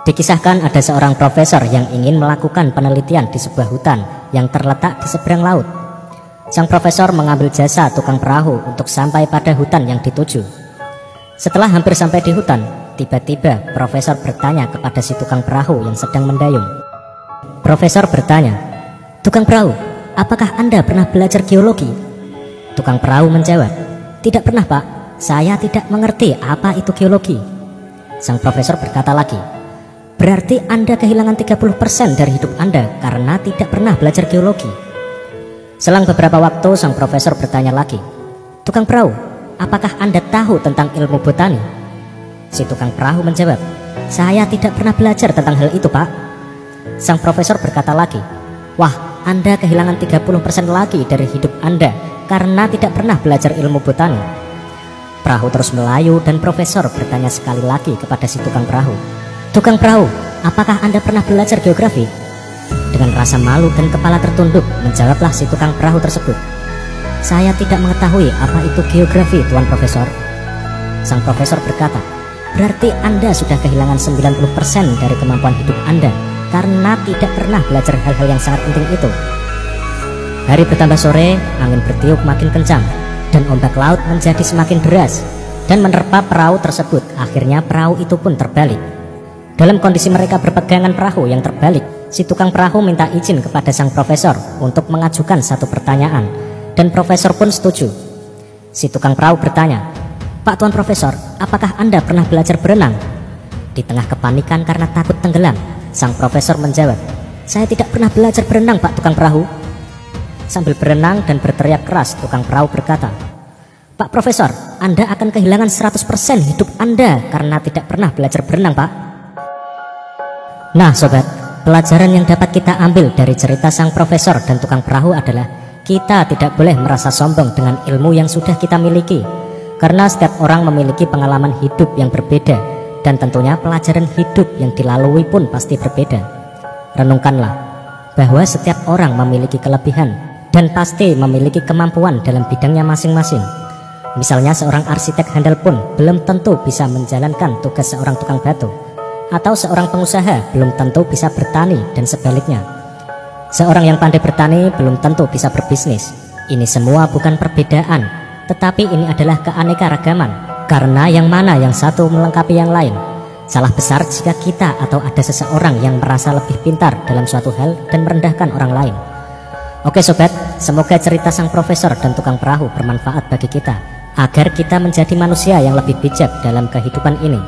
Dikisahkan ada seorang profesor yang ingin melakukan penelitian di sebuah hutan yang terletak di seberang laut. Sang profesor mengambil jasa tukang perahu untuk sampai pada hutan yang dituju. Setelah hampir sampai di hutan, tiba-tiba profesor bertanya kepada si tukang perahu yang sedang mendayung. Profesor bertanya, "Tukang perahu, apakah Anda pernah belajar geologi?" Tukang perahu menjawab, "Tidak pernah, Pak. Saya tidak mengerti apa itu geologi." Sang profesor berkata lagi, "Berarti Anda kehilangan 30% dari hidup Anda karena tidak pernah belajar geologi." Selang beberapa waktu sang profesor bertanya lagi, "Tukang perahu, apakah Anda tahu tentang ilmu botani?" Si tukang perahu menjawab, "Saya tidak pernah belajar tentang hal itu, Pak." Sang profesor berkata lagi, "Wah, Anda kehilangan 30% lagi dari hidup Anda karena tidak pernah belajar ilmu botani." Perahu terus melayu dan profesor bertanya sekali lagi kepada si tukang perahu, "Tukang perahu, apakah Anda pernah belajar geografi?" Dengan rasa malu dan kepala tertunduk, menjawablah si tukang perahu tersebut, "Saya tidak mengetahui apa itu geografi, Tuan Profesor." Sang profesor berkata, "Berarti Anda sudah kehilangan 90% dari kemampuan hidup Anda karena tidak pernah belajar hal-hal yang sangat penting itu." Hari bertambah sore, angin bertiup makin kencang, dan ombak laut menjadi semakin deras dan menerpa perahu tersebut. Akhirnya perahu itu pun terbalik. Dalam kondisi mereka berpegangan perahu yang terbalik, si tukang perahu minta izin kepada sang profesor untuk mengajukan satu pertanyaan, dan profesor pun setuju. Si tukang perahu bertanya, "Pak Tuan Profesor, apakah Anda pernah belajar berenang?" Di tengah kepanikan karena takut tenggelam, sang profesor menjawab, "Saya tidak pernah belajar berenang, Pak Tukang Perahu." Sambil berenang dan berteriak keras, tukang perahu berkata, "Pak Profesor, Anda akan kehilangan 100% hidup Anda karena tidak pernah belajar berenang, Pak." Nah sobat, pelajaran yang dapat kita ambil dari cerita sang profesor dan tukang perahu adalah kita tidak boleh merasa sombong dengan ilmu yang sudah kita miliki, karena setiap orang memiliki pengalaman hidup yang berbeda, dan tentunya pelajaran hidup yang dilalui pun pasti berbeda. Renungkanlah bahwa setiap orang memiliki kelebihan dan pasti memiliki kemampuan dalam bidangnya masing-masing. Misalnya seorang arsitek handal pun belum tentu bisa menjalankan tugas seorang tukang batu, atau seorang pengusaha belum tentu bisa bertani, dan sebaliknya. Seorang yang pandai bertani belum tentu bisa berbisnis. Ini semua bukan perbedaan, tetapi ini adalah keanekaragaman, karena yang mana yang satu melengkapi yang lain. Salah besar jika kita atau ada seseorang yang merasa lebih pintar dalam suatu hal dan merendahkan orang lain. Oke sobat, semoga cerita sang profesor dan tukang perahu bermanfaat bagi kita, agar kita menjadi manusia yang lebih bijak dalam kehidupan ini.